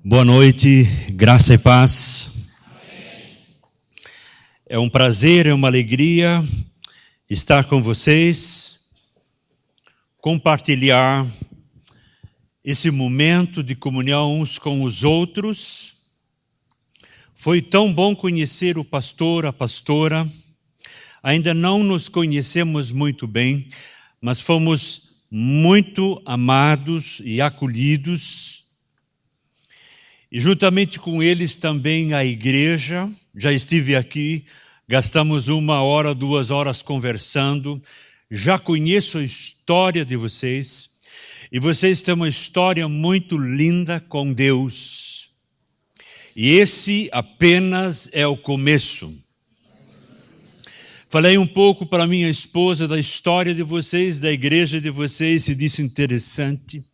Boa noite, graça e paz. Amém. É um prazer, é uma alegria estar com vocês, compartilhar esse momento de comunhão uns com os outros. Foi tão bom conhecer o pastor, a pastora. Ainda não nos conhecemos muito bem, mas fomos muito amados e acolhidos. E juntamente com eles também a igreja. Já estive aqui, gastamos 1 hora, 2 horas conversando. Já conheço a história de vocês. E vocês têm uma história muito linda com Deus. E esse apenas é o começo. Falei um pouco para minha esposa da história de vocês, da igreja de vocês, e disse interessante.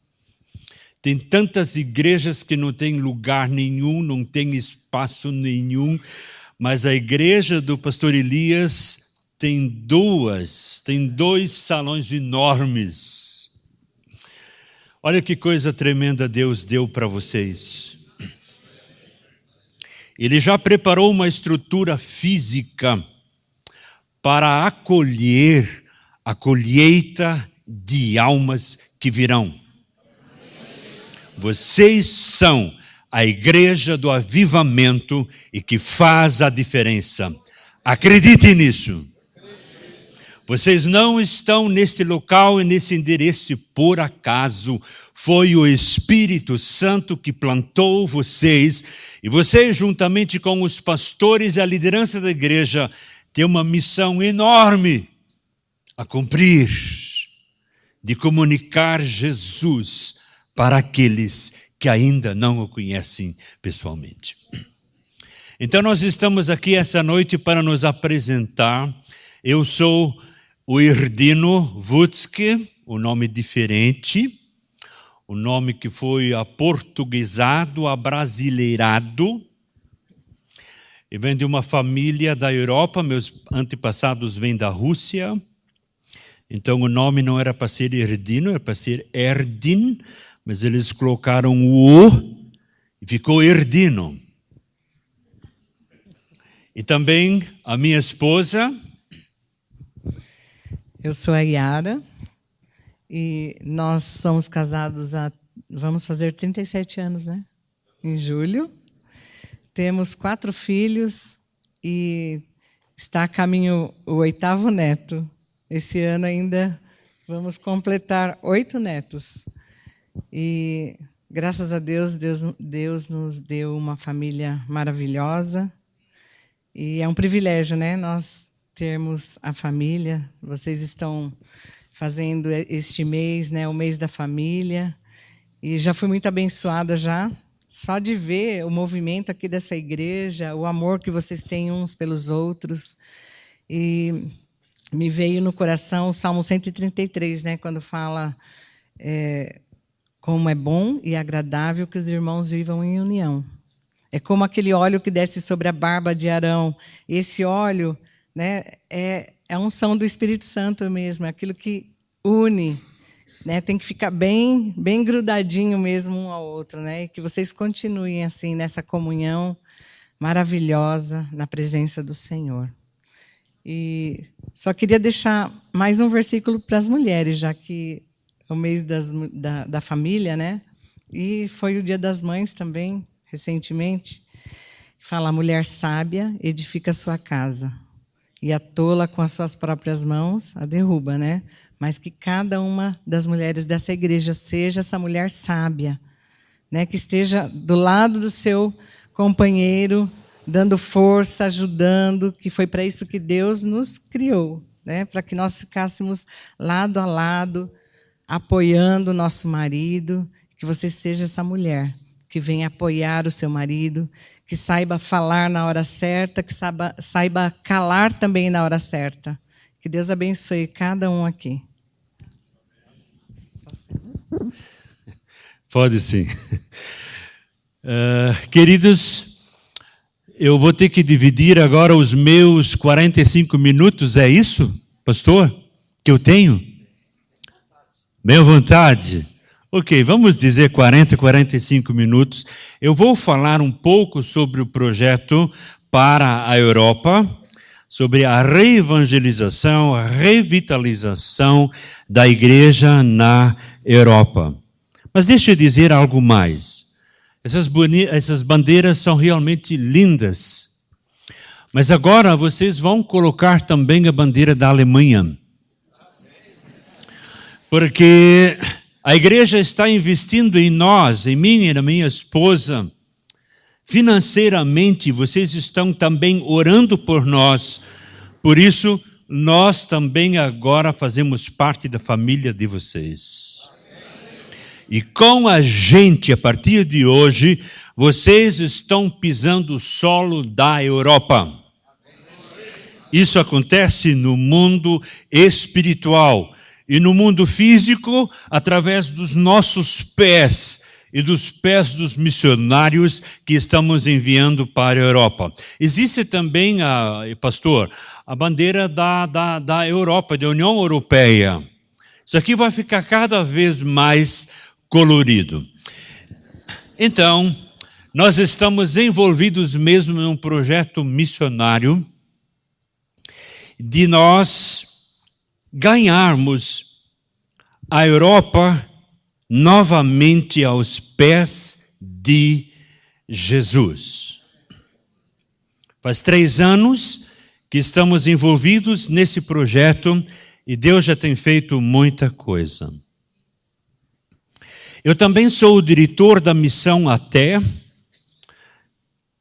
Tem tantas igrejas que não tem lugar nenhum, não tem espaço nenhum, mas a igreja do pastor Elias tem dois salões enormes. Olha que coisa tremenda Deus deu para vocês. Ele já preparou uma estrutura física para acolher a colheita de almas que virão. Vocês são a igreja do avivamento e que faz a diferença. Acredite nisso. Vocês não estão neste local e nesse endereço por acaso. Foi o Espírito Santo que plantou vocês. E vocês, juntamente com os pastores e a liderança da igreja, têm uma missão enorme a cumprir, de comunicar Jesus para aqueles que ainda não o conhecem pessoalmente. Então nós estamos aqui essa noite para nos apresentar. Eu sou o Erdino Wutzke, o nome diferente, o nome que foi aportuguesado, abrasileirado. Eu venho de uma família da Europa, meus antepassados vêm da Rússia. Então o nome não era para ser Erdino, era para ser Erdin, mas eles colocaram o O e ficou Erdino. E também a minha esposa. Eu sou a Yara e nós somos casados vamos fazer 37 anos, né? Em julho. Temos 4 filhos e está a caminho o 8º neto. Esse ano ainda vamos completar 8 netos. E graças a Deus, Deus nos deu uma família maravilhosa. E é um privilégio, né? Nós termos a família. Vocês estão fazendo este mês, né? O mês da família. E já fui muito abençoada já. Só de ver o movimento aqui dessa igreja, o amor que vocês têm uns pelos outros. E me veio no coração o Salmo 133, né? Quando fala como é bom e agradável que os irmãos vivam em união. É como aquele óleo que desce sobre a barba de Arão. Esse óleo, né, é a unção do Espírito Santo mesmo, é aquilo que une. Né, tem que ficar bem grudadinho mesmo um ao outro, né? E que vocês continuem assim nessa comunhão maravilhosa na presença do Senhor. E só queria deixar mais um versículo para as mulheres, já que é o mês da família, né? E foi o Dia das Mães também, recentemente. Fala: a mulher sábia edifica a sua casa, e a tola com as suas próprias mãos a derruba, né? Mas que cada uma das mulheres dessa igreja seja essa mulher sábia, né? Que esteja do lado do seu companheiro, dando força, ajudando, que foi para isso que Deus nos criou, né? Para que nós ficássemos lado a lado, apoiando o nosso marido, que você seja essa mulher que venha apoiar o seu marido, que saiba falar na hora certa, que saiba calar também na hora certa. Que Deus abençoe cada um aqui. Pode sim. Queridos, eu vou ter que dividir agora os meus 45 minutos, é isso, pastor? Que eu tenho? Bem à vontade. Ok, vamos dizer 40, 45 minutos. Eu vou falar um pouco sobre o projeto para a Europa, sobre a reevangelização, a revitalização da igreja na Europa. Mas deixa eu dizer algo mais. Essas bandeiras são realmente lindas. Mas agora vocês vão colocar também a bandeira da Alemanha. Porque a igreja está investindo em nós, em mim e na minha esposa, financeiramente. Vocês estão também orando por nós. Por isso, nós também agora fazemos parte da família de vocês. E com a gente, a partir de hoje, vocês estão pisando o solo da Europa. Isso acontece no mundo espiritual. E no mundo físico, através dos nossos pés e dos pés dos missionários que estamos enviando para a Europa. Existe também, pastor, a bandeira da Europa, da União Europeia. Isso aqui vai ficar cada vez mais colorido. Então, nós estamos envolvidos mesmo num projeto missionário de nós ganharmos a Europa novamente aos pés de Jesus. Faz 3 anos que estamos envolvidos nesse projeto e Deus já tem feito muita coisa. Eu também sou o diretor da missão ATE.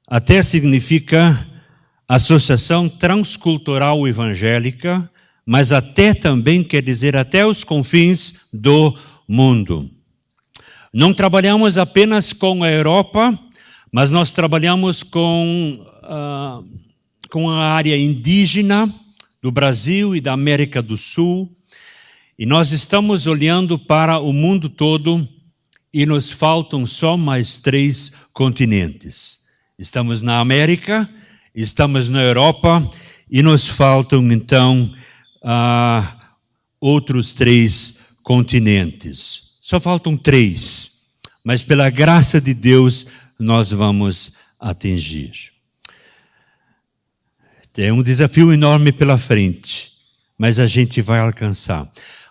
ATE significa Associação Transcultural Evangélica, mas até também quer dizer até os confins do mundo. Não trabalhamos apenas com a Europa, mas nós trabalhamos com a área indígena do Brasil e da América do Sul, e nós estamos olhando para o mundo todo e nos faltam só mais 3 continentes. Estamos na América, estamos na Europa e nos faltam então outros 3 continentes. Só faltam 3, mas pela graça de Deus nós vamos atingir. Tem um desafio enorme pela frente, mas a gente vai alcançar.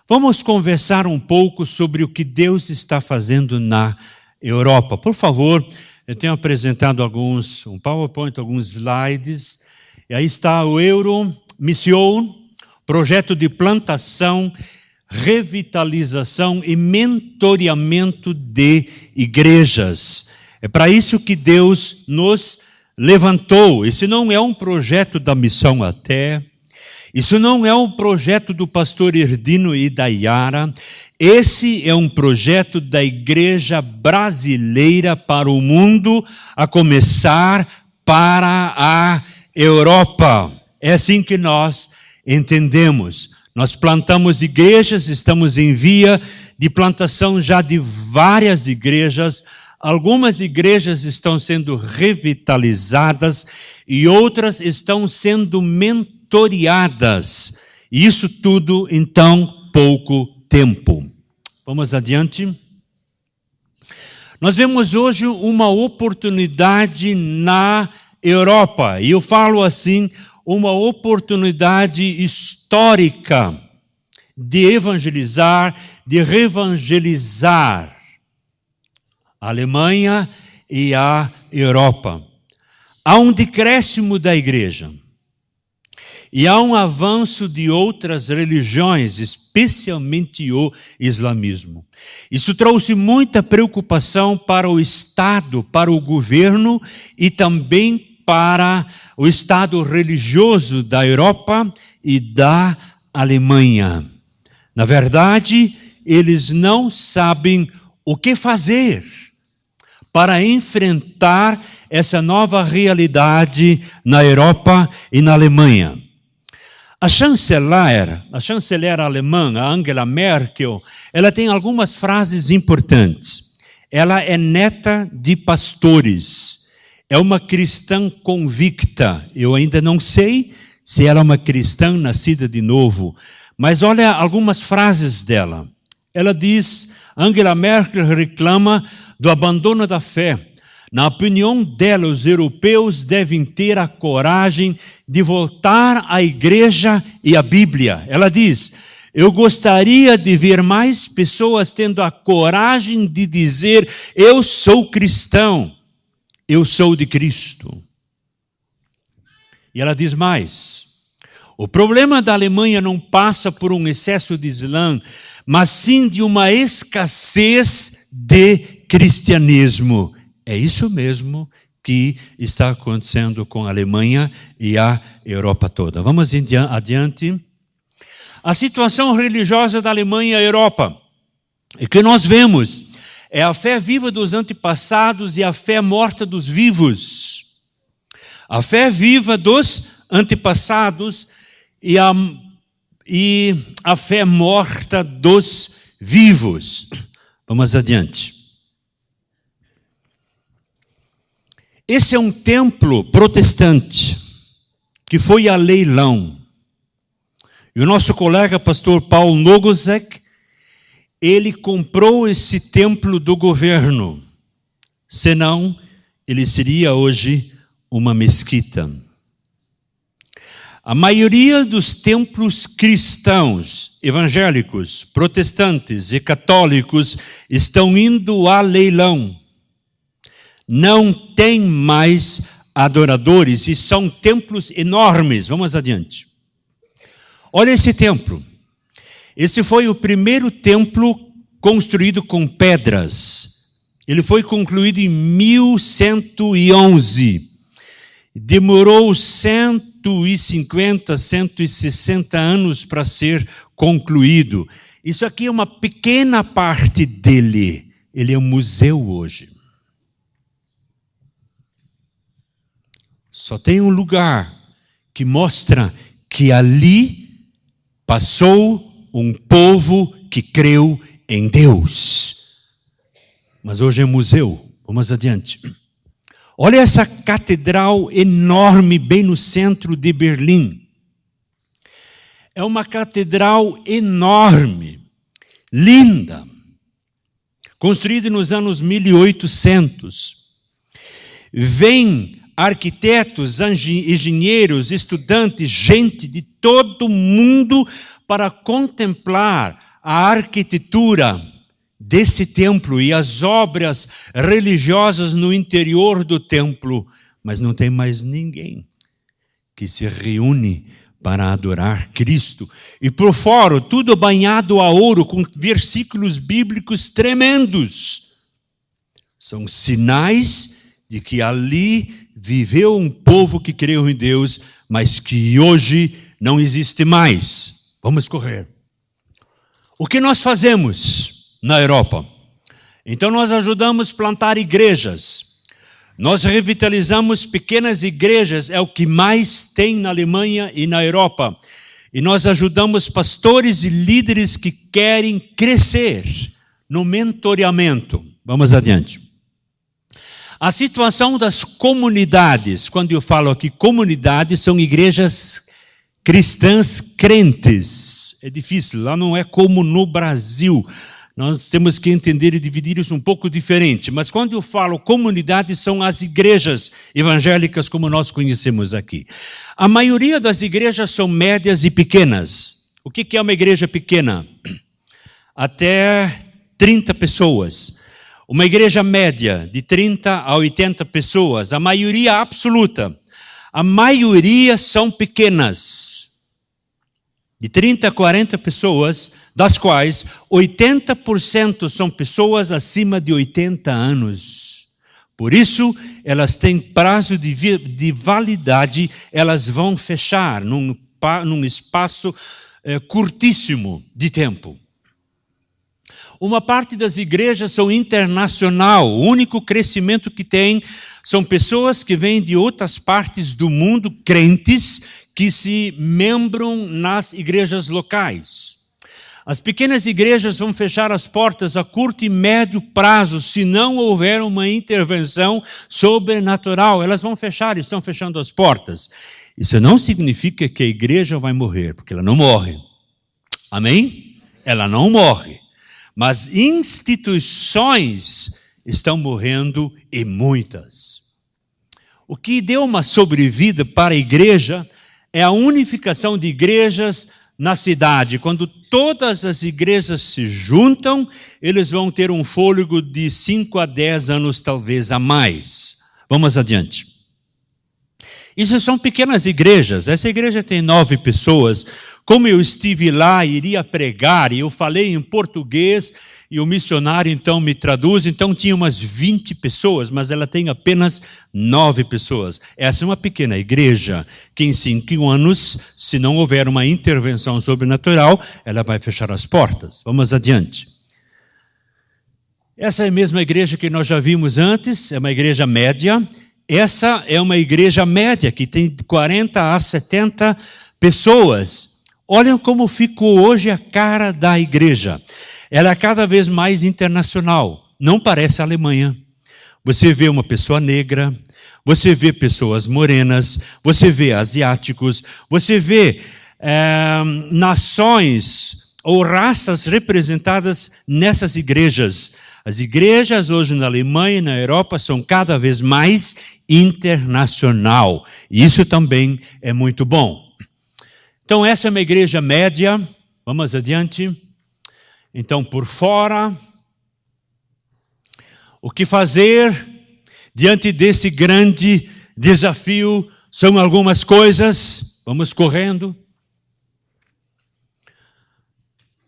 Vamos conversar um pouco sobre o que Deus está fazendo na Europa. Por favor, eu tenho apresentado um PowerPoint, alguns slides, e aí está o Euromission, projeto de plantação, revitalização e mentoreamento de igrejas. É para isso que Deus nos levantou. Esse não é um projeto da Missão ATE, isso não é um projeto do pastor Erdino e da Yara, esse é um projeto da igreja brasileira para o mundo, a começar para a Europa. É assim que nós entendemos. Nós plantamos igrejas, estamos em via de plantação já de várias igrejas. Algumas igrejas estão sendo revitalizadas e outras estão sendo mentoreadas. Isso tudo em tão pouco tempo. Vamos adiante. Nós vemos hoje uma oportunidade na Europa, e eu falo assim, uma oportunidade histórica de evangelizar, de reevangelizar a Alemanha e a Europa. Há um decréscimo da igreja e há um avanço de outras religiões, especialmente o islamismo. Isso trouxe muita preocupação para o Estado, para o governo e também para o Estado religioso da Europa e da Alemanha. Na verdade, eles não sabem o que fazer para enfrentar essa nova realidade na Europa e na Alemanha. A chanceler alemã, a Angela Merkel, ela tem algumas frases importantes. Ela é neta de pastores. É uma cristã convicta. Eu ainda não sei se ela é uma cristã nascida de novo, mas olha algumas frases dela. Ela diz, Angela Merkel reclama do abandono da fé. Na opinião dela, os europeus devem ter a coragem de voltar à igreja e à Bíblia. Ela diz: eu gostaria de ver mais pessoas tendo a coragem de dizer: eu sou cristão, eu sou de Cristo. E ela diz mais: o problema da Alemanha não passa por um excesso de Islã, mas sim de uma escassez de cristianismo. É isso mesmo que está acontecendo com a Alemanha e a Europa toda. Vamos adiante. A situação religiosa da Alemanha e a Europa, o que nós vemos é a fé viva dos antepassados e a fé morta dos vivos. A fé viva dos antepassados e a fé morta dos vivos. Vamos adiante. Esse é um templo protestante que foi a leilão. E o nosso colega pastor Paul Nogosek, ele comprou esse templo do governo. Senão, ele seria hoje uma mesquita. A maioria dos templos cristãos, evangélicos, protestantes e católicos estão indo a leilão. Não tem mais adoradores e são templos enormes. Vamos adiante. Olha esse templo. Esse foi o primeiro templo construído com pedras. Ele foi concluído em 1111. Demorou 150, 160 anos para ser concluído. Isso aqui é uma pequena parte dele. Ele é um museu hoje. Só tem um lugar que mostra que ali passou um povo que creu em Deus. Mas hoje é museu. Vamos adiante. Olha essa catedral enorme bem no centro de Berlim. É uma catedral enorme, linda, construída nos anos 1800. Vem arquitetos, engenheiros, estudantes, gente de todo mundo para contemplar a arquitetura desse templo e as obras religiosas no interior do templo. Mas não tem mais ninguém que se reúne para adorar Cristo. E por fora, tudo banhado a ouro, com versículos bíblicos tremendos. São sinais de que ali viveu um povo que creu em Deus, mas que hoje não existe mais. Vamos correr. O que nós fazemos na Europa? Então nós ajudamos a plantar igrejas. Nós revitalizamos pequenas igrejas, é o que mais tem na Alemanha e na Europa. E nós ajudamos pastores e líderes que querem crescer no mentoreamento. Vamos adiante. A situação das comunidades, quando eu falo aqui comunidades, são igrejas cristãs crentes. É difícil, lá não é como no Brasil. Nós temos que entender e dividir isso um pouco diferente. Mas quando eu falo comunidades, são as igrejas evangélicas como nós conhecemos aqui. A maioria das igrejas são médias e pequenas. O que é uma igreja pequena? Até 30 pessoas. Uma igreja média, de 30 a 80 pessoas, a maioria absoluta. A maioria são pequenas, de 30 a 40 pessoas, das quais 80% são pessoas acima de 80 anos. Por isso, elas têm prazo de validade, elas vão fechar num espaço curtíssimo de tempo. Uma parte das igrejas são internacional, o único crescimento que tem são pessoas que vêm de outras partes do mundo, crentes, que se membram nas igrejas locais. As pequenas igrejas vão fechar as portas a curto e médio prazo, se não houver uma intervenção sobrenatural. Elas vão fechar, estão fechando as portas. Isso não significa que a igreja vai morrer, porque ela não morre. Amém? Ela não morre. mas instituições estão morrendo e muitas. O que deu uma sobrevida para a igreja é a unificação de igrejas na cidade. Quando todas as igrejas se juntam, eles vão ter um fôlego de 5 a 10 anos, talvez a mais. Vamos adiante. Isso são pequenas igrejas. Essa igreja tem 9 pessoas. Como eu estive lá e iria pregar, e eu falei em português, e o missionário então me traduz, então tinha umas 20 pessoas, mas ela tem apenas 9 pessoas. Essa é uma pequena igreja, que em 5 anos, se não houver uma intervenção sobrenatural, ela vai fechar as portas. Vamos adiante. Essa é a mesma igreja que nós já vimos antes, é uma igreja média. Essa é uma igreja média, que tem 40 a 70 pessoas. Olhem como ficou hoje a cara da igreja. Ela é cada vez mais internacional, não parece a Alemanha. Você vê uma pessoa negra, você vê pessoas morenas, você vê asiáticos, você vê nações ou raças representadas nessas igrejas. As igrejas hoje na Alemanha e na Europa são cada vez mais internacional. E isso também é muito bom. Então essa é uma igreja média. Vamos adiante. Então, por fora, o que fazer diante desse grande desafio são algumas coisas. Vamos correndo.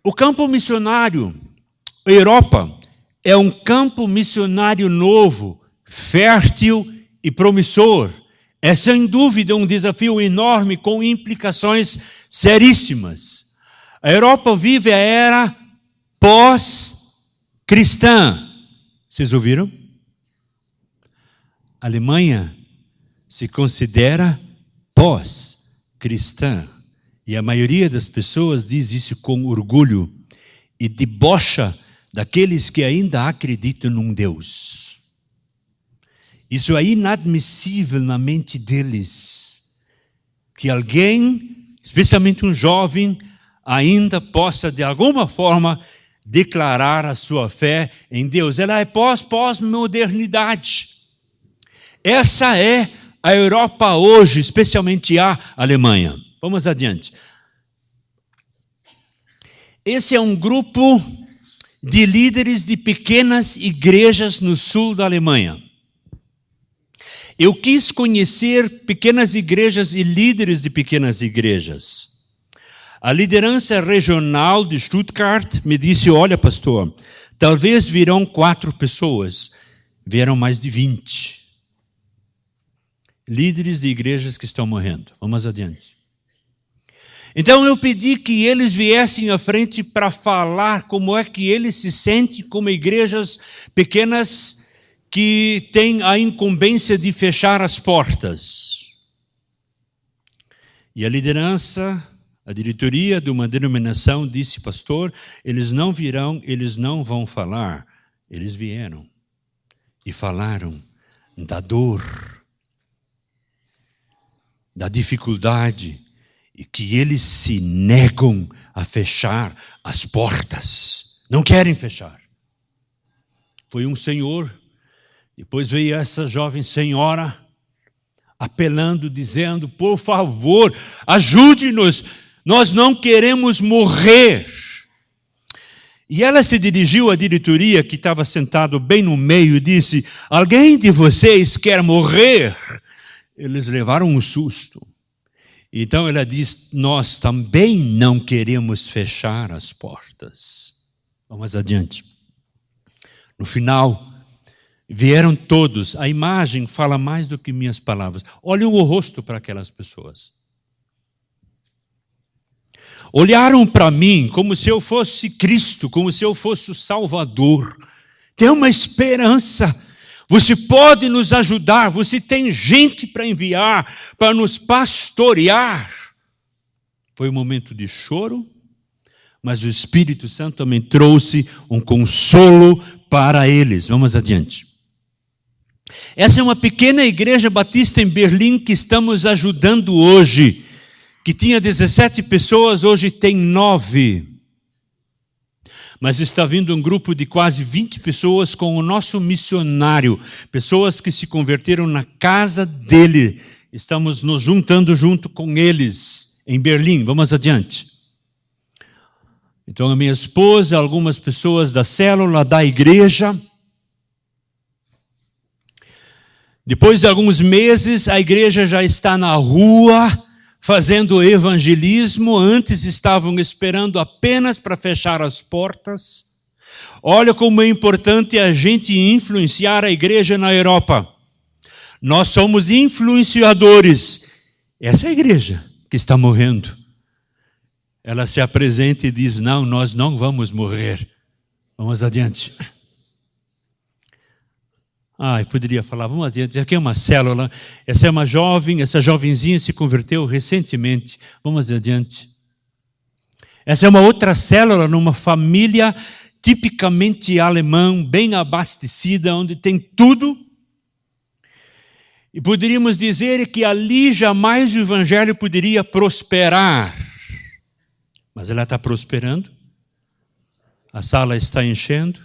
O campo missionário, a Europa, é um campo missionário novo, fértil e promissor. É sem dúvida um desafio enorme com implicações seríssimas. A Europa vive a era pós-cristã. Vocês ouviram? A Alemanha se considera pós-cristã. E a maioria das pessoas diz isso com orgulho e debocha daqueles que ainda acreditam num Deus. Isso é inadmissível na mente deles. Que alguém, especialmente um jovem, ainda possa de alguma forma declarar a sua fé em Deus. Ela é pós-modernidade. Essa é a Europa hoje, especialmente a Alemanha. Vamos adiante. Esse é um grupo de líderes de pequenas igrejas no sul da Alemanha. Eu quis conhecer pequenas igrejas e líderes de pequenas igrejas. A liderança regional de Stuttgart me disse, olha pastor, talvez virão 4 pessoas, vieram mais de 20. Líderes de igrejas que estão morrendo. Vamos adiante. Então eu pedi que eles viessem à frente para falar como é que eles se sentem como igrejas pequenas que têm a incumbência de fechar as portas. E a liderança, a diretoria de uma denominação disse, pastor, eles não virão, eles não vão falar. Eles vieram e falaram da dor, da dificuldade, e que eles se negam a fechar as portas. Não querem fechar. Foi um senhor, depois veio essa jovem senhora, apelando, dizendo, por favor, ajude-nos, nós não queremos morrer. E ela se dirigiu à diretoria, que estava sentado bem no meio, e disse, alguém de vocês quer morrer? Eles levaram um susto. Então ela diz, nós também não queremos fechar as portas. Vamos adiante. No final, vieram todos. A imagem fala mais do que minhas palavras. Olhem o rosto para aquelas pessoas. Olharam para mim como se eu fosse Cristo, como se eu fosse o Salvador. Tem uma esperança. Você pode nos ajudar, você tem gente para enviar, para nos pastorear. Foi um momento de choro, mas o Espírito Santo também trouxe um consolo para eles. Vamos adiante. Essa é uma pequena igreja batista em Berlim que estamos ajudando hoje, que tinha 17 pessoas, hoje tem 9. mas está vindo um grupo de quase 20 pessoas com o nosso missionário, pessoas que se converteram na casa dele. Estamos nos juntando junto com eles em Berlim. Vamos adiante. Então, a minha esposa, algumas pessoas da célula, da igreja. Depois de alguns meses, a igreja já está na rua, fazendo evangelismo. Antes estavam esperando apenas para fechar as portas. Olha como é importante a gente influenciar a igreja na Europa. Nós somos influenciadores. Essa é a igreja que está morrendo. Ela se apresenta e diz, não, nós não vamos morrer. Vamos adiante. Eu poderia falar, vamos adiante. Aqui é uma célula. Essa é uma jovem, essa jovenzinha se converteu recentemente. Vamos adiante. Essa é uma outra célula, numa família tipicamente alemã, bem abastecida, onde tem tudo. E poderíamos dizer que ali jamais o evangelho poderia prosperar. Mas ela está prosperando. A sala está enchendo.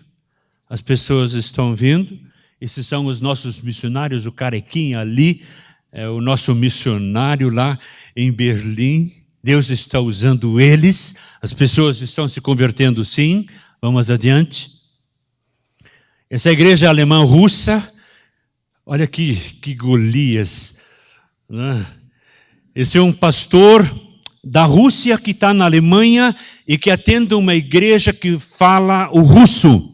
As pessoas estão vindo. Esses são os nossos missionários. O carequinha ali é o nosso missionário lá em Berlim. Deus está usando eles. As pessoas estão se convertendo sim. Vamos adiante. Essa igreja alemã russa. Olha que Golias. Esse é um pastor da Rússia que está na Alemanha e que atende uma igreja que fala o russo.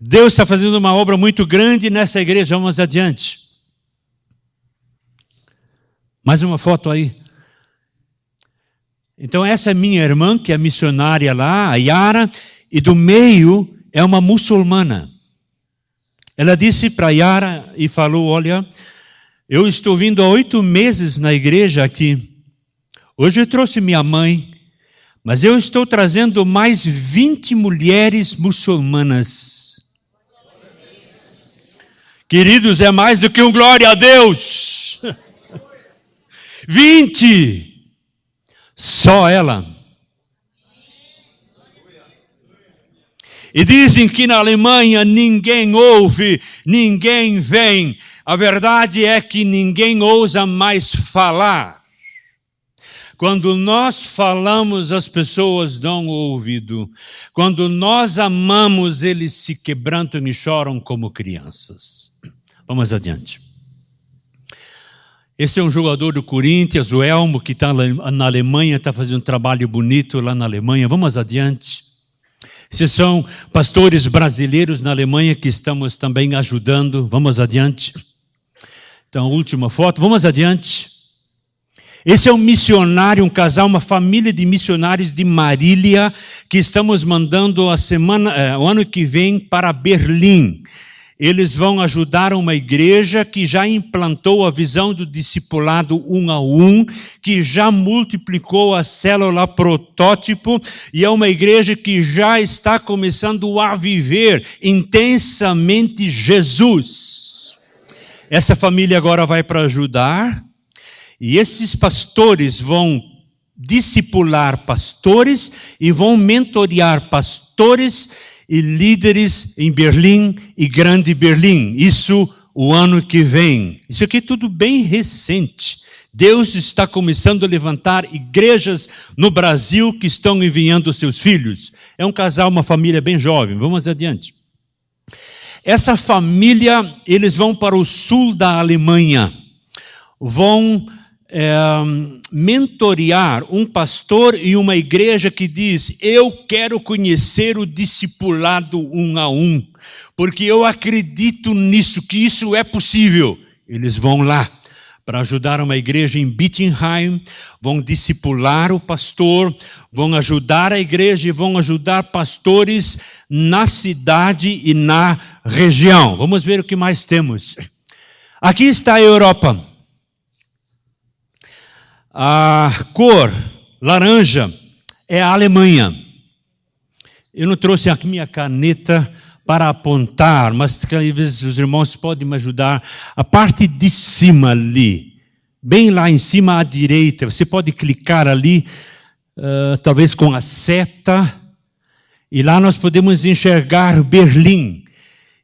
Deus está fazendo uma obra muito grande nessa igreja. Vamos adiante. Mais uma foto aí. Então essa é minha irmã, que é missionária lá, a Yara, e do meio é uma muçulmana. Ela disse para Yara e falou, olha, eu estou vindo há 8 meses na igreja aqui. Hoje eu trouxe minha mãe, mas eu estou trazendo mais 20 mulheres muçulmanas. Queridos, é mais do que um glória a Deus. 20! Só ela. E dizem que na Alemanha ninguém ouve, ninguém vem. A verdade é que ninguém ousa mais falar. Quando nós falamos, as pessoas dão ouvido. Quando nós amamos, eles se quebrantam e choram como crianças. Vamos adiante. Esse é um jogador do Corinthians, o Elmo, que está na Alemanha, está fazendo um trabalho bonito lá na Alemanha. Vamos adiante. Esses são pastores brasileiros na Alemanha que estamos também ajudando. Vamos adiante. Então, última foto. Vamos adiante. Esse é um missionário, um casal, uma família de missionários de Marília que estamos mandando o ano que vem para Berlim. Eles vão ajudar uma igreja que já implantou a visão do discipulado 1 a 1, que já multiplicou a célula protótipo, e é uma igreja que já está começando a viver intensamente Jesus. Essa família agora vai para ajudar, e esses pastores vão discipular pastores e vão mentorear pastores e líderes em Berlim e Grande Berlim. Isso o ano que vem. Isso aqui é tudo bem recente. Deus está começando a levantar igrejas no Brasil que estão enviando seus filhos. É um casal, uma família bem jovem. Vamos adiante. Essa família, eles vão para o sul da Alemanha. Vão mentorear um pastor e uma igreja que diz, eu quero conhecer o discipulado 1 a 1, porque eu acredito nisso, que isso é possível. Eles vão lá para ajudar uma igreja em Bittenheim, vão discipular o pastor, vão ajudar a igreja e vão ajudar pastores na cidade e na região. Vamos ver o que mais temos. Aqui está a Europa. A cor laranja é a Alemanha. Eu não trouxe a minha caneta para apontar, mas às vezes os irmãos podem me ajudar. A parte de cima ali, bem lá em cima à direita, você pode clicar ali talvez com a seta, e lá nós podemos enxergar Berlim.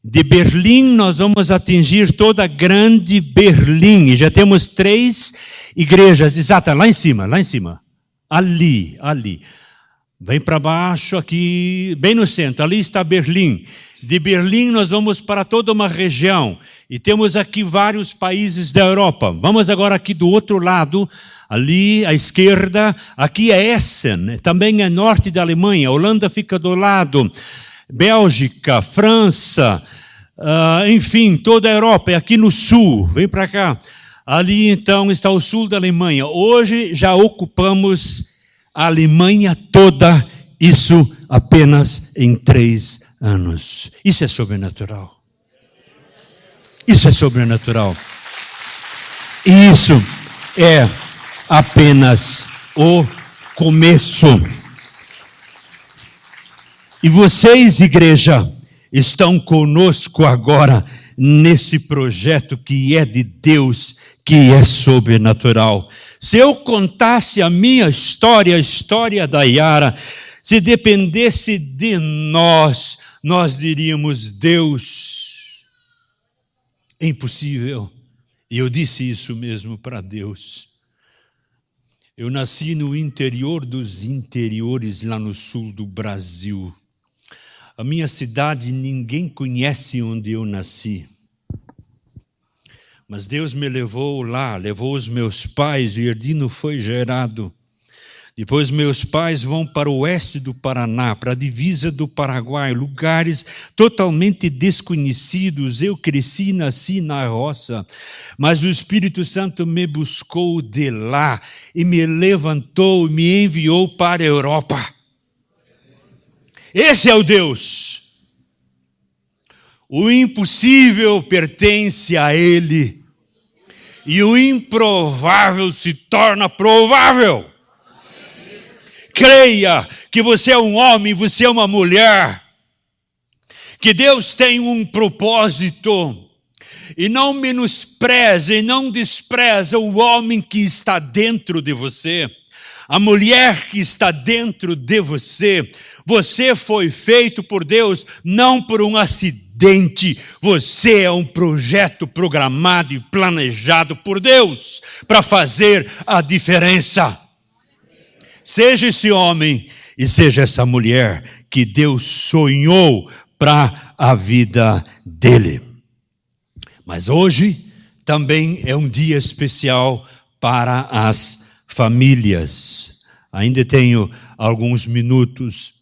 De Berlim nós vamos atingir toda a grande Berlim, e já temos 3 igrejas, exata, lá em cima, ali. Vem para baixo aqui, bem no centro, ali está Berlim. De Berlim nós vamos para toda uma região, e temos aqui vários países da Europa. Vamos agora aqui do outro lado, ali à esquerda, aqui é Essen, também é norte da Alemanha, a Holanda fica do lado, Bélgica, França, enfim, toda a Europa, é aqui no sul, vem para cá. Ali então está o sul da Alemanha. Hoje já ocupamos a Alemanha toda, isso apenas em 3 anos. Isso é sobrenatural. Isso é sobrenatural. E isso é apenas o começo. E vocês, igreja, estão conosco agora nesse projeto que é de Deus, que é sobrenatural. Se eu contasse a minha história, a história da Yara, se dependesse de nós, nós diríamos: Deus, é impossível. E eu disse isso mesmo para Deus. Eu nasci no interior dos interiores, lá no sul do Brasil. A minha cidade, ninguém conhece onde eu nasci. Mas Deus me levou lá, levou os meus pais, o Erdino foi gerado. Depois meus pais vão para o oeste do Paraná, para a divisa do Paraguai, lugares totalmente desconhecidos. Eu cresci e nasci na roça, mas o Espírito Santo me buscou de lá e me levantou e me enviou para a Europa. Esse é o Deus. O impossível pertence a Ele. E o improvável se torna provável. Creia que você é um homem, você é uma mulher. Que Deus tem um propósito. E não menospreza e não despreza o homem que está dentro de você. A mulher que está dentro de você. Você foi feito por Deus, não por um acidente. Você é um projeto programado e planejado por Deus para fazer a diferença. Seja esse homem e seja essa mulher que Deus sonhou para a vida dele. Mas hoje também é um dia especial para as famílias. Ainda tenho alguns minutos.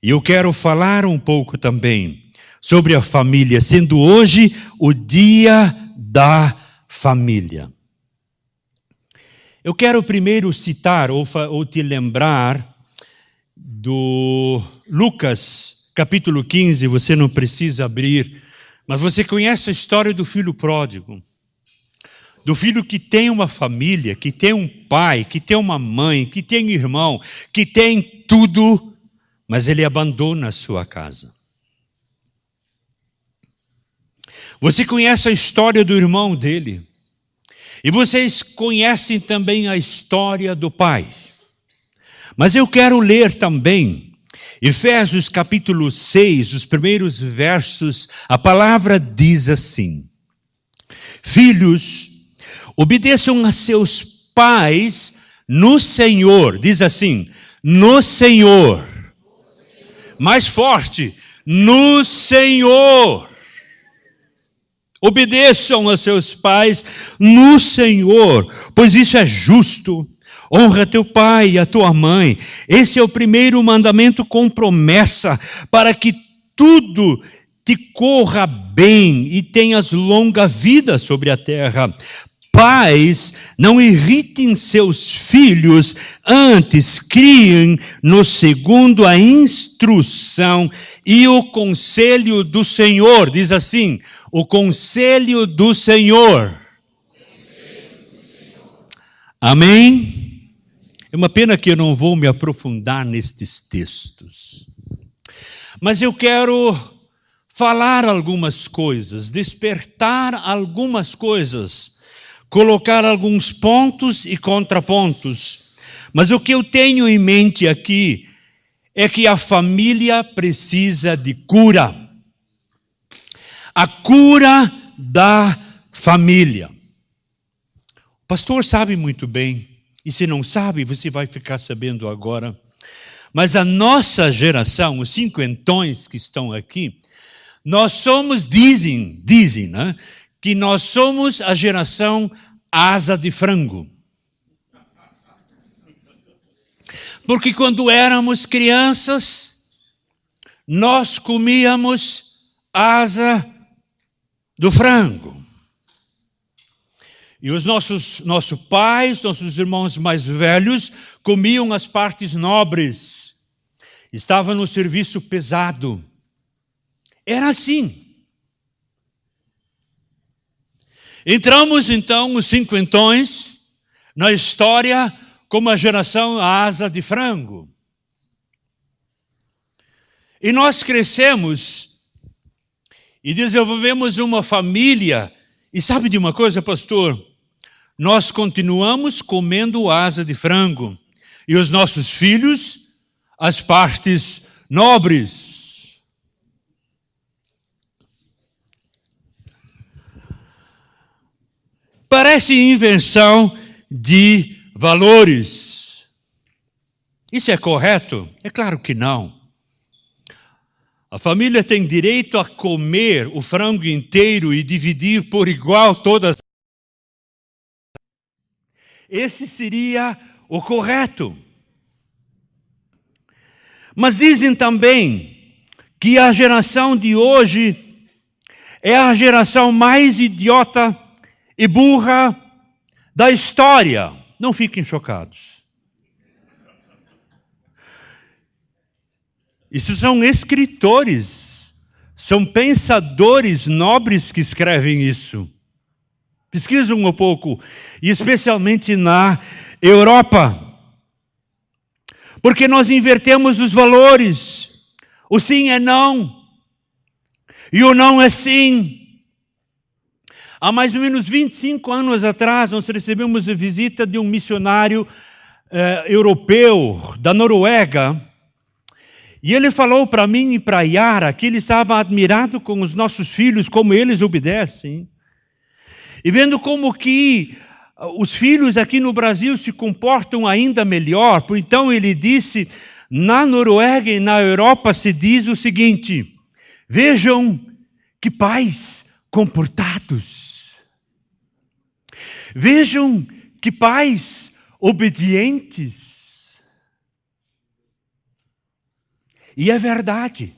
E eu quero falar um pouco também sobre a família, sendo hoje o dia da família. Eu quero primeiro citar ou te lembrar do Lucas, capítulo 15, você não precisa abrir, mas você conhece a história do filho pródigo. Do filho que tem uma família, que tem um pai, que tem uma mãe, que tem um irmão, que tem tudo, mas ele abandona a sua casa. Você conhece a história do irmão dele. E vocês conhecem também a história do pai. Mas eu quero ler também Efésios capítulo 6, os primeiros versos. A palavra diz assim: filhos, obedeçam a seus pais no Senhor. Diz assim: no Senhor. Mais forte: no Senhor. Obedeçam a seus pais no Senhor, pois isso é justo. Honra teu pai e a tua mãe. Esse é o primeiro mandamento com promessa, para que tudo te corra bem e tenhas longa vida sobre a terra. Pais, não irritem seus filhos, antes criem no segundo a instrução e o conselho do Senhor. Diz assim: o conselho do Senhor. Amém? É uma pena que eu não vou me aprofundar nestes textos. Mas eu quero falar algumas coisas, despertar algumas coisas, colocar alguns pontos e contrapontos, Mas o que eu tenho em mente aqui é que a família precisa de cura. A cura da família. O pastor sabe muito bem, e se não sabe, você vai ficar sabendo agora. Mas a nossa geração, os cinquentões que estão aqui, nós somos, dizem, né, que nós somos a geração asa de frango. Porque quando éramos crianças, nós comíamos asa do frango. E os nossos pais, nossos irmãos mais velhos, comiam as partes nobres. Estavam no serviço pesado. Era assim. Entramos, então, os cinquentões, na história como a geração asa de frango. E nós crescemos e desenvolvemos uma família. E sabe de uma coisa, pastor? Nós continuamos comendo asa de frango. E os nossos filhos, as partes nobres. Parece inversão de valores. Isso é correto? É claro que não. A família tem direito a comer o frango inteiro e dividir por igual todas. Esse seria o correto. Mas dizem também que a geração de hoje é a geração mais idiota e burra da história. Não fiquem chocados. Isso são escritores, são pensadores nobres que escrevem isso. Pesquisam um pouco, e especialmente na Europa. Porque nós invertemos os valores. O sim é não, e o não é sim. Há mais ou menos 25 anos atrás, nós recebemos a visita de um missionário europeu, da Noruega. E ele falou para mim e para a Yara que ele estava admirado com os nossos filhos, como eles obedecem. E vendo como que os filhos aqui no Brasil se comportam ainda melhor. Então ele disse, na Noruega e na Europa se diz o seguinte: vejam que pais comportados. Vejam que pais obedientes. E é verdade.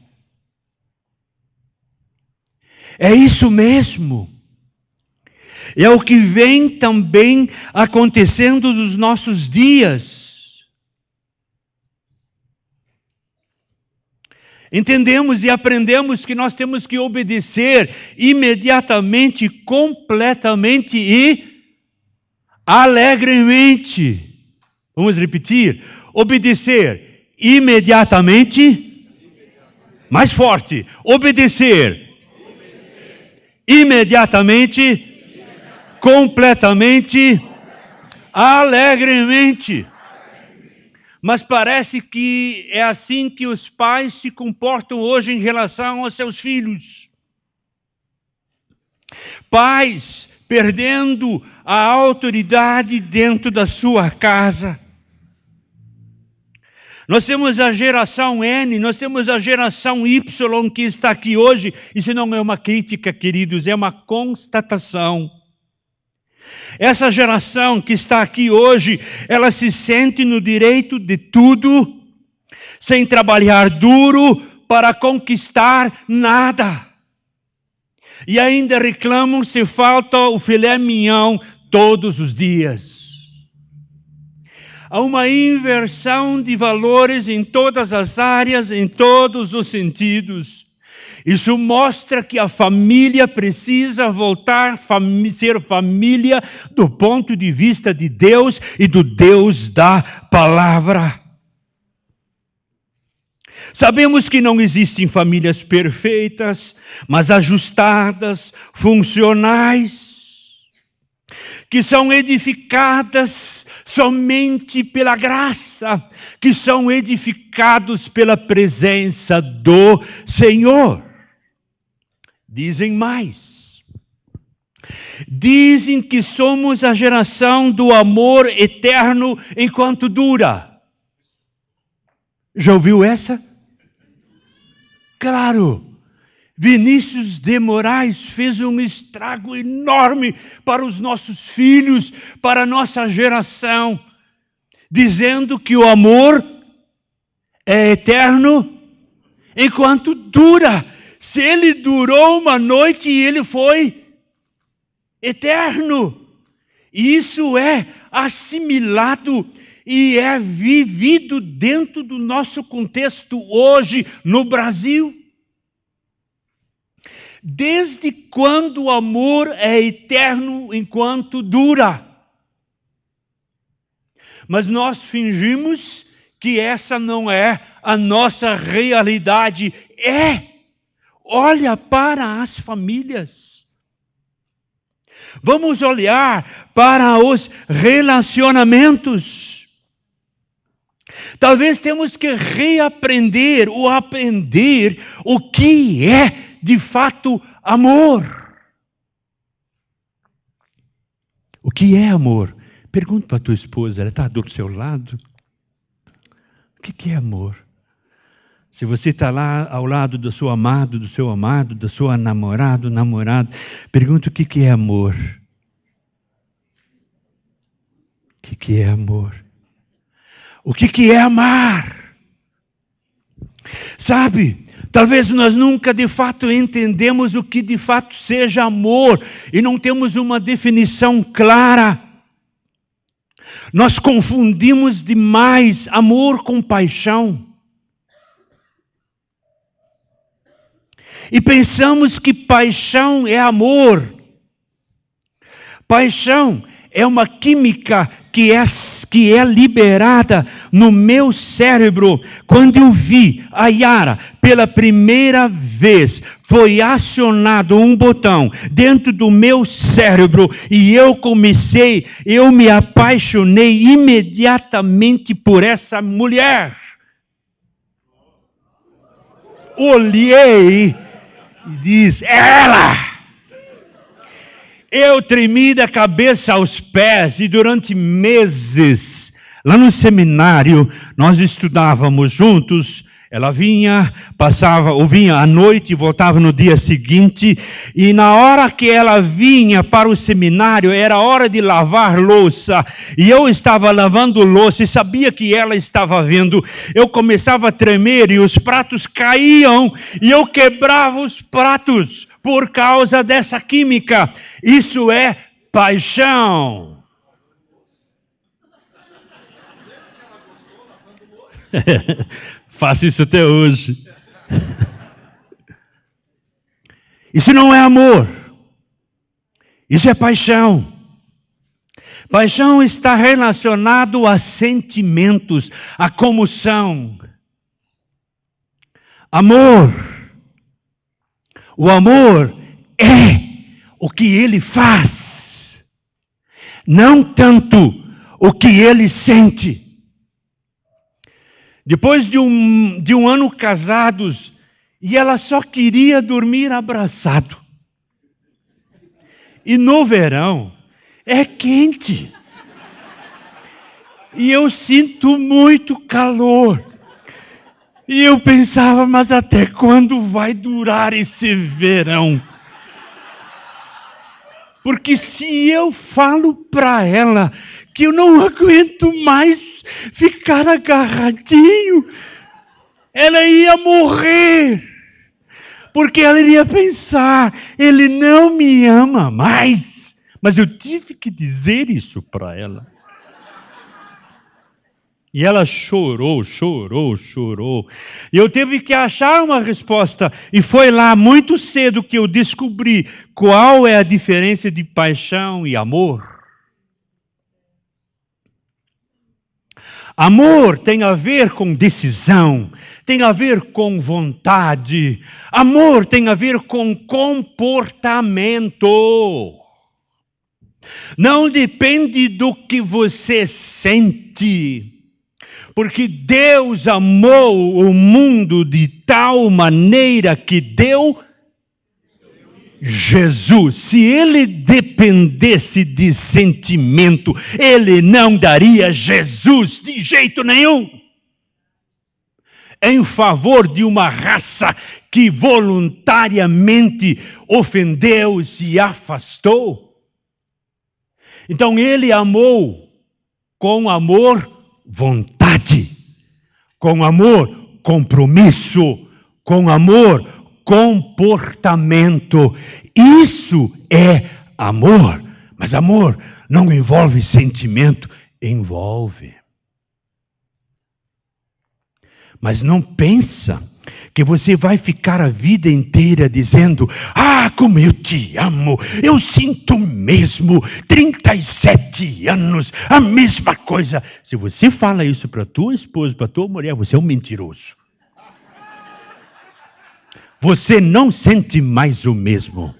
É isso mesmo. É o que vem também acontecendo nos nossos dias. Entendemos e aprendemos que nós temos que obedecer imediatamente, completamente e alegremente. Vamos repetir? Obedecer imediatamente, mais forte. Obedecer imediatamente, completamente, alegremente. Mas parece que é assim que os pais se comportam hoje em relação aos seus filhos. Pais perdendo a autoridade dentro da sua casa. Nós temos a geração N, nós temos a geração Y que está aqui hoje. Isso não é uma crítica, queridos, é uma constatação. Essa geração que está aqui hoje, ela se sente no direito de tudo, sem trabalhar duro para conquistar nada. E ainda reclamam se falta o filé mignon todos os dias. Há uma inversão de valores em todas as áreas, em todos os sentidos. Isso mostra que a família precisa voltar a ser família do ponto de vista de Deus e do Deus da palavra. Sabemos que não existem famílias perfeitas, mas ajustadas, funcionais, que são edificadas somente pela graça, que são edificados pela presença do Senhor. Dizem mais. Dizem que somos a geração do amor eterno enquanto dura. Já ouviu essa? Claro. Vinícius de Moraes fez um estrago enorme para os nossos filhos, para a nossa geração, dizendo que o amor é eterno enquanto dura. Se ele durou uma noite, ele foi eterno. Isso é assimilado e é vivido dentro do nosso contexto hoje no Brasil. Desde quando o amor é eterno enquanto dura? Mas nós fingimos que essa não é a nossa realidade. Olha para as famílias. Vamos olhar para os relacionamentos. Talvez temos que reaprender ou aprender o que é de fato amor. O que é amor? Pergunta para a tua esposa, ela está do seu lado. O que é amor? Se você está lá ao lado do seu amado, da sua namorada, pergunta o que é amor. O que é amor? O que é amar? Sabe, talvez nós nunca de fato entendemos o que de fato seja amor e não temos uma definição clara. Nós confundimos demais amor com paixão. E pensamos que paixão é amor. Paixão é uma química que é liberada no meu cérebro. Quando eu vi a Yara pela primeira vez, foi acionado um botão dentro do meu cérebro e eu me apaixonei imediatamente por essa mulher. Olhei e disse, ela! Eu tremi da cabeça aos pés e durante meses, lá no seminário, nós estudávamos juntos. Ela vinha à noite e voltava no dia seguinte. E na hora que ela vinha para o seminário, era hora de lavar louça. E eu estava lavando louça e sabia que ela estava vendo. Eu começava a tremer e os pratos caíam. E eu quebrava os pratos por causa dessa química. Isso é paixão. Faço isso até hoje. Isso não é amor. Isso é paixão. Paixão está relacionado a sentimentos, a comoção. Amor. O amor é o que ele faz, não tanto o que ele sente. Depois de um ano casados, e ela só queria dormir abraçado. E no verão, é quente. E eu sinto muito calor. E eu pensava, mas até quando vai durar esse verão? Porque se eu falo para ela que eu não aguento mais ficar agarradinho, ela ia morrer. Porque ela iria pensar, ele não me ama mais. Mas eu tive que dizer isso para ela. E ela chorou. E eu tive que achar uma resposta. E foi lá muito cedo que eu descobri qual é a diferença de paixão e amor. Amor tem a ver com decisão, tem a ver com vontade. Amor tem a ver com comportamento. Não depende do que você sente. Porque Deus amou o mundo de tal maneira que deu Jesus. Se ele dependesse de sentimento, ele não daria Jesus de jeito nenhum. Em favor de uma raça que voluntariamente ofendeu e se afastou. Então ele amou com amor, vontade, com amor, compromisso, com amor, comportamento. Isso é amor. Mas amor não envolve sentimento, envolve. Mas não pensa que você vai ficar a vida inteira dizendo: ah, como eu te amo, eu sinto mesmo, 37 anos, a mesma coisa. Se você fala isso para tua esposa, para tua mulher, você é um mentiroso. Você não sente mais o mesmo.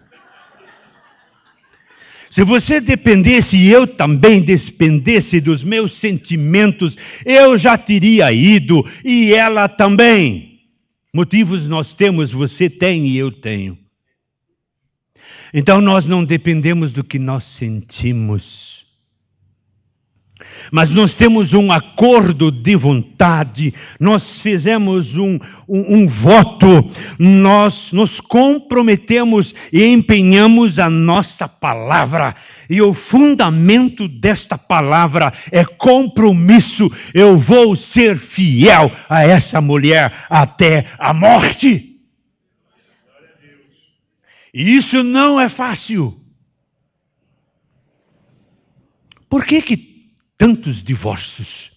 Se você dependesse e eu também dependesse dos meus sentimentos, eu já teria ido e ela também. Motivos nós temos, você tem e eu tenho. Então nós não dependemos do que nós sentimos. Mas nós temos um acordo de vontade, nós fizemos um voto, nós nos comprometemos e empenhamos a nossa palavra. E o fundamento desta palavra é compromisso. Eu vou ser fiel a essa mulher até a morte. E isso não é fácil. Por que tantos divórcios?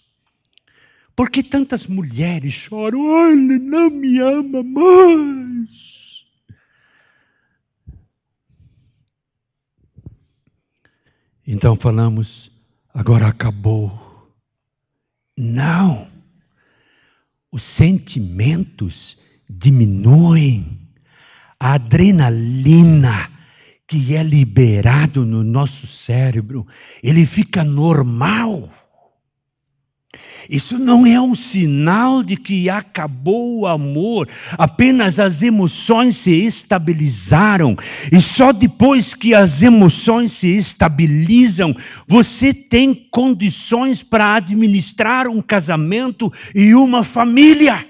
Por que tantas mulheres choram? Oh, ele não me ama mais. Então falamos, agora acabou. Não. Os sentimentos diminuem. A adrenalina que é liberado no nosso cérebro, ele fica normal. Isso não é um sinal de que acabou o amor, apenas as emoções se estabilizaram. E só depois que as emoções se estabilizam, você tem condições para administrar um casamento e uma família.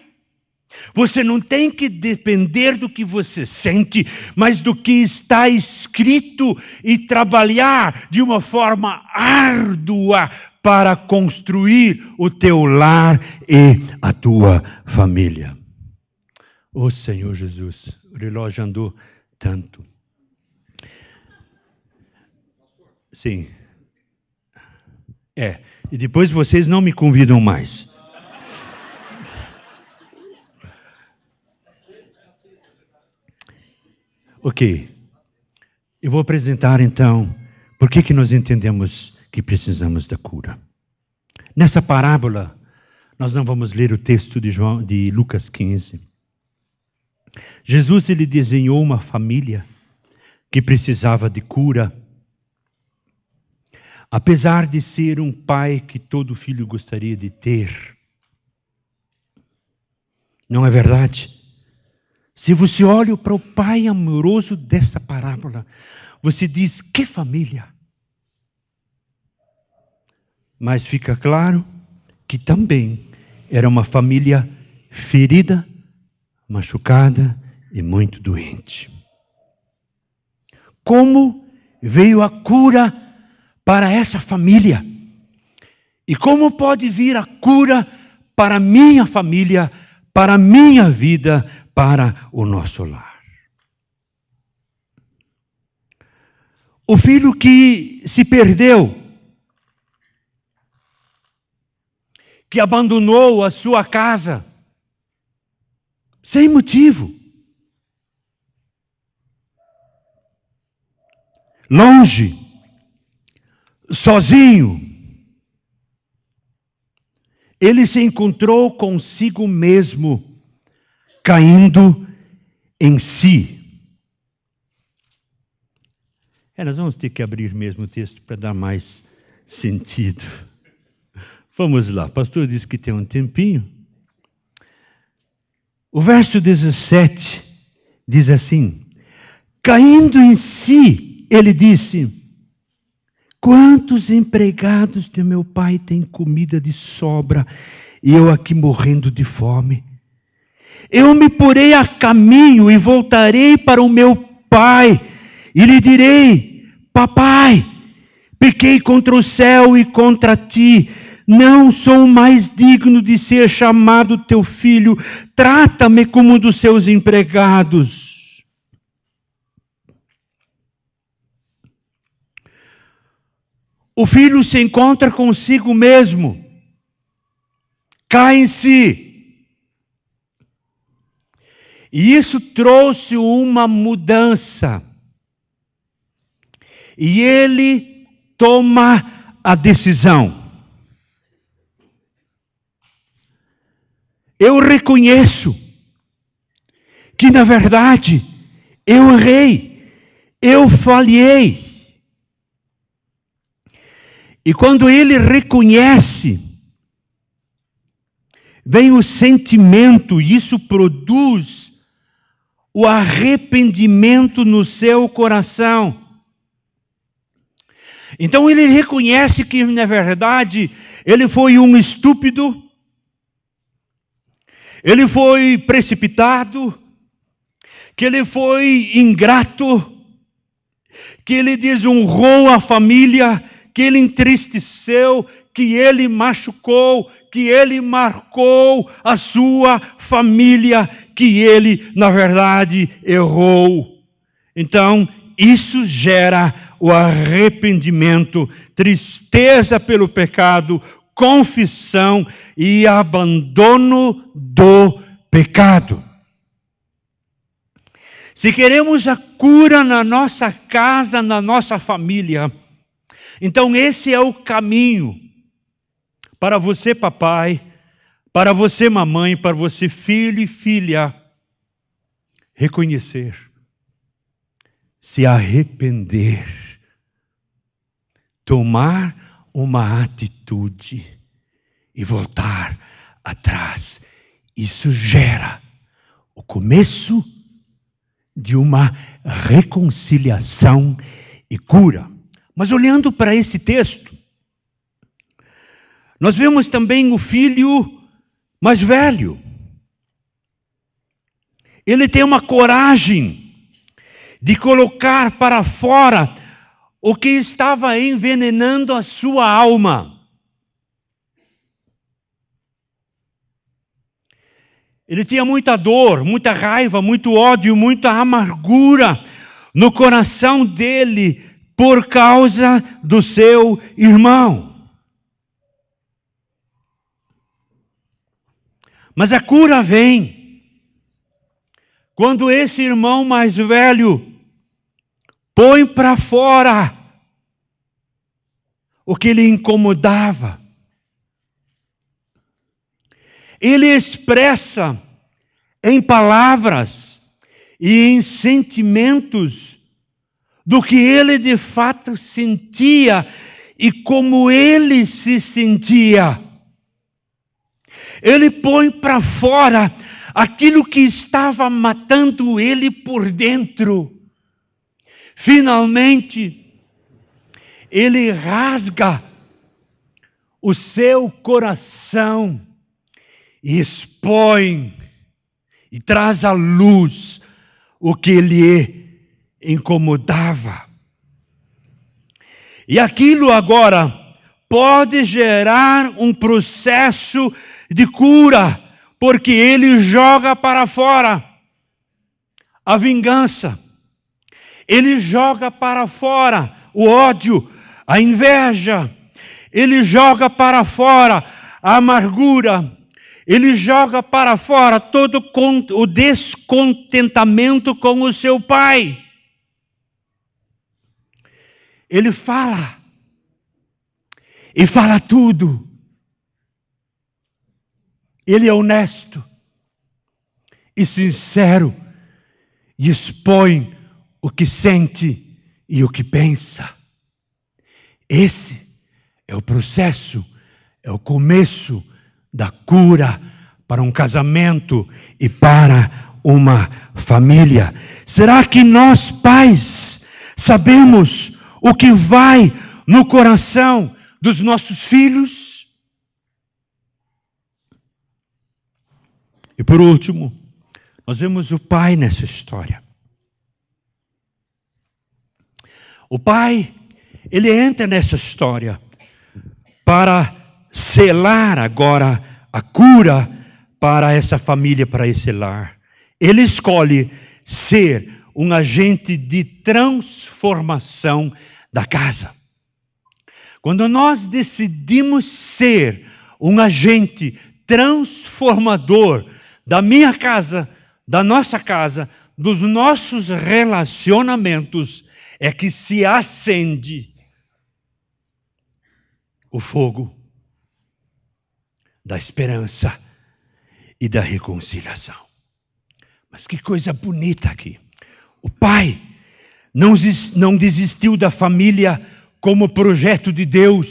Você não tem que depender do que você sente, mas do que está escrito e trabalhar de uma forma árdua para construir o teu lar e a tua família. Oh Senhor Jesus, o relógio andou tanto. Sim. E depois vocês não me convidam mais. Ok, eu vou apresentar então por que nós entendemos que precisamos da cura. Nessa parábola, nós não vamos ler o texto de Lucas 15. Jesus ele desenhou uma família que precisava de cura. Apesar de ser um pai que todo filho gostaria de ter. Não é verdade? Se você olha para o pai amoroso desta parábola, você diz, que família? Mas fica claro que também era uma família ferida, machucada e muito doente. Como veio a cura para essa família? E como pode vir a cura para minha família, para a minha vida, para o nosso lar? O filho que se perdeu, que abandonou a sua casa, sem motivo, longe, sozinho, ele se encontrou consigo mesmo, caindo em si. Nós vamos ter que abrir mesmo o texto para dar mais sentido. Vamos lá, o pastor disse que tem um tempinho. O verso 17 diz assim: caindo em si, ele disse: quantos empregados de meu pai têm comida de sobra e eu aqui morrendo de fome? Eu me porei a caminho e voltarei para o meu pai e lhe direi: papai, pequei contra o céu e contra ti, não sou mais digno de ser chamado teu filho, trata-me como um dos seus empregados. O filho se encontra consigo mesmo, cai em si. E isso trouxe uma mudança. E ele toma a decisão. Eu reconheço que, na verdade, eu errei, eu falhei. E quando ele reconhece, vem o sentimento, e isso produz o arrependimento no seu coração. Então ele reconhece que, na verdade, ele foi um estúpido, ele foi precipitado, que ele foi ingrato, que ele desonrou a família, que ele entristeceu, que ele machucou, que ele marcou a sua família, que ele, na verdade, errou. Então, isso gera o arrependimento, tristeza pelo pecado, confissão e abandono do pecado. Se queremos a cura na nossa casa, na nossa família, então esse é o caminho para você, papai, para você, mamãe, para você, filho e filha, reconhecer, se arrepender, tomar uma atitude e voltar atrás. Isso gera o começo de uma reconciliação e cura. Mas olhando para esse texto, nós vemos também o filho mais velho. Ele tem uma coragem de colocar para fora o que estava envenenando a sua alma. Ele tinha muita dor, muita raiva, muito ódio, muita amargura no coração dele por causa do seu irmão. Mas a cura vem quando esse irmão mais velho põe para fora o que lhe incomodava. Ele expressa em palavras e em sentimentos do que ele de fato sentia e como ele se sentia. Ele põe para fora aquilo que estava matando ele por dentro. Finalmente, ele rasga o seu coração e expõe e traz à luz o que lhe incomodava. E aquilo agora pode gerar um processo de cura, porque ele joga para fora a vingança, ele joga para fora o ódio, a inveja, ele joga para fora a amargura, ele joga para fora todo o descontentamento com o seu pai. Ele fala, e fala tudo. Ele é honesto e sincero e expõe o que sente e o que pensa. Esse é o processo, é o começo da cura para um casamento e para uma família. Será que nós, pais, sabemos o que vai no coração dos nossos filhos? E por último, nós vemos o pai nessa história. O pai, ele entra nessa história para selar agora a cura para essa família, para esse lar. Ele escolhe ser um agente de transformação da casa. Quando nós decidimos ser um agente transformador da minha casa, da nossa casa, dos nossos relacionamentos, é que se acende o fogo da esperança e da reconciliação. Mas que coisa bonita aqui. O pai não desistiu da família como projeto de Deus.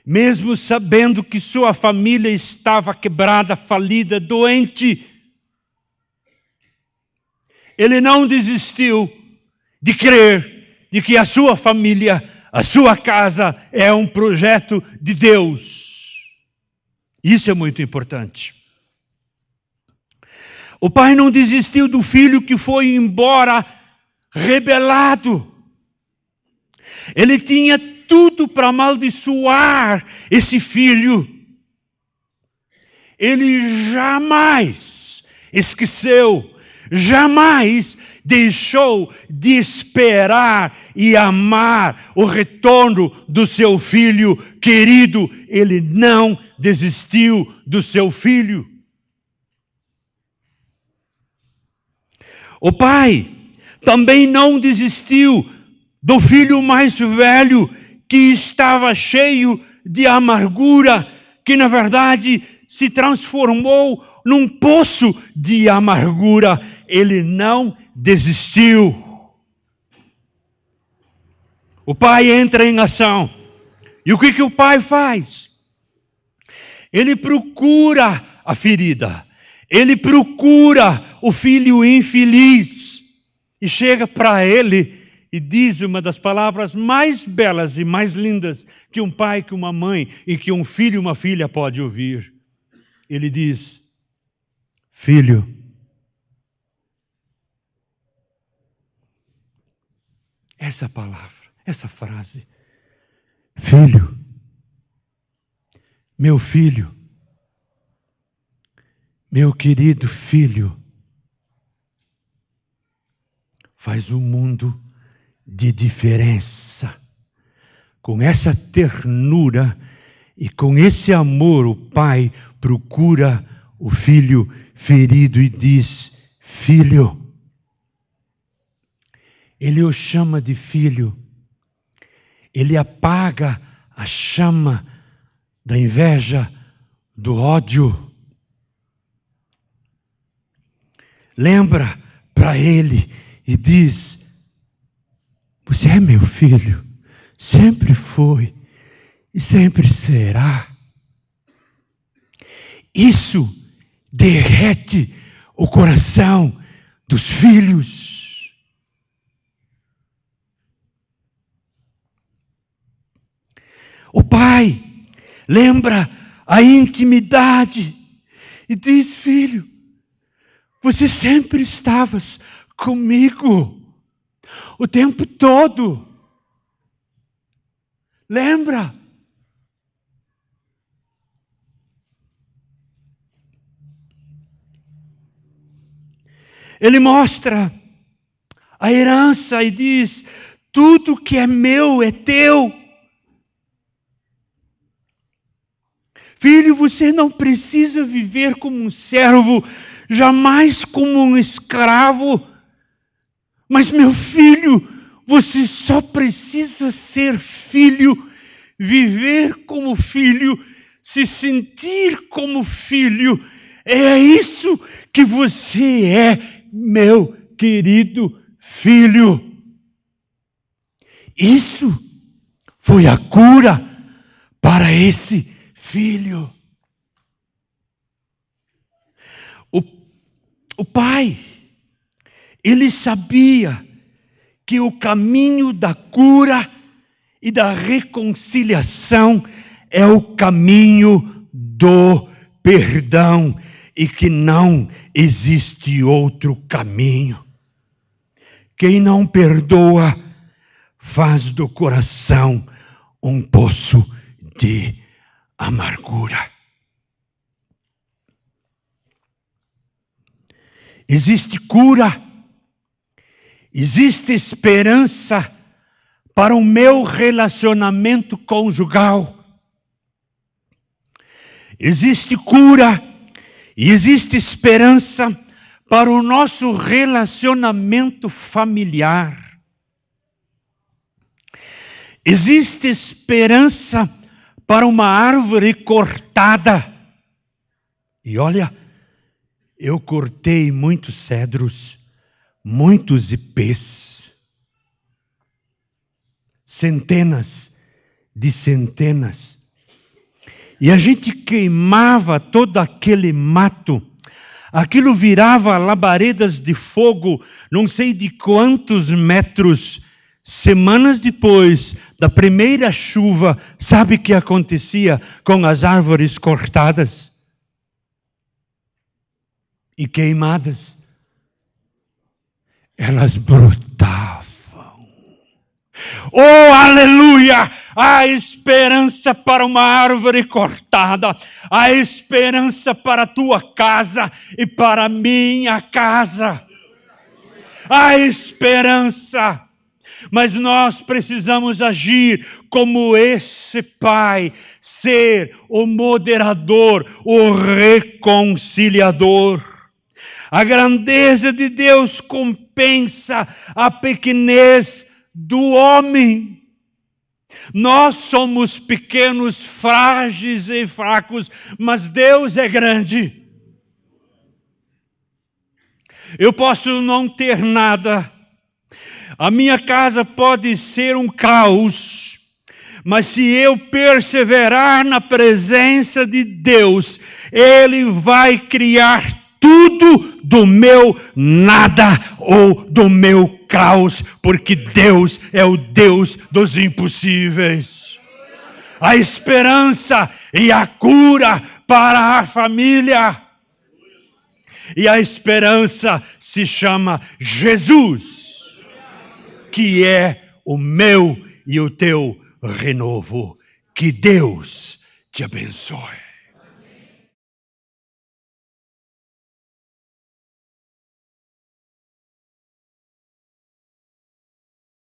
Mesmo sabendo que sua família estava quebrada, falida, doente, ele não desistiu de crer de que a sua família, a sua casa é um projeto de Deus. Isso é muito importante. O pai não desistiu do filho que foi embora rebelado. Ele tinha tudo para amaldiçoar esse filho. Ele jamais esqueceu, jamais deixou de esperar e amar o retorno do seu filho querido. Ele não desistiu do seu filho. O pai também não desistiu do filho mais velho, que estava cheio de amargura, que na verdade se transformou num poço de amargura. Ele não desistiu. O pai entra em ação. E o que o pai faz? Ele procura a ferida. Ele procura o filho infeliz. E chega para ele e diz uma das palavras mais belas e mais lindas que um pai, que uma mãe e que um filho e uma filha pode ouvir. Ele diz: filho, essa palavra, essa frase, filho, meu filho, meu querido filho, faz um mundo de diferença. Com essa ternura e com esse amor, o pai procura o filho ferido e diz: filho. Ele o chama de filho. Ele apaga a chama da inveja, do ódio. Lembra para ele e diz: você é meu filho, sempre foi e sempre será. Isso derrete o coração dos filhos. O pai lembra a intimidade e diz: filho, você sempre estavas comigo o tempo todo. Lembra? Ele mostra a herança e diz: tudo que é meu é teu. Filho, você não precisa viver como um servo, jamais como um escravo. Mas, meu filho, você só precisa ser filho, viver como filho, se sentir como filho. É isso que você é, meu querido filho. Isso foi a cura para esse filho. O pai, ele sabia que o caminho da cura e da reconciliação é o caminho do perdão e que não existe outro caminho. Quem não perdoa faz do coração um poço de amargura. Existe cura, existe esperança para o meu relacionamento conjugal. Existe cura e existe esperança para o nosso relacionamento familiar. Existe esperança para uma árvore cortada. E olha, eu cortei muitos cedros, muitos ipês, centenas de centenas. E a gente queimava todo aquele mato. Aquilo virava labaredas de fogo, não sei de quantos metros. Semanas depois da primeira chuva, sabe o que acontecia com as árvores cortadas e queimadas? Elas brotavam. Oh, aleluia! Há esperança para uma árvore cortada. Há esperança para a tua casa e para a minha casa. Há esperança. Mas nós precisamos agir como esse pai, ser o moderador, o reconciliador. A grandeza de Deus compensa a pequenez do homem. Nós somos pequenos, frágeis e fracos, mas Deus é grande. Eu posso não ter nada. A minha casa pode ser um caos, mas se eu perseverar na presença de Deus, Ele vai criar tudo do meu nada ou do meu caos, porque Deus é o Deus dos impossíveis. A esperança e a cura para a família. E a esperança se chama Jesus, que é o meu e o teu renovo. Que Deus te abençoe.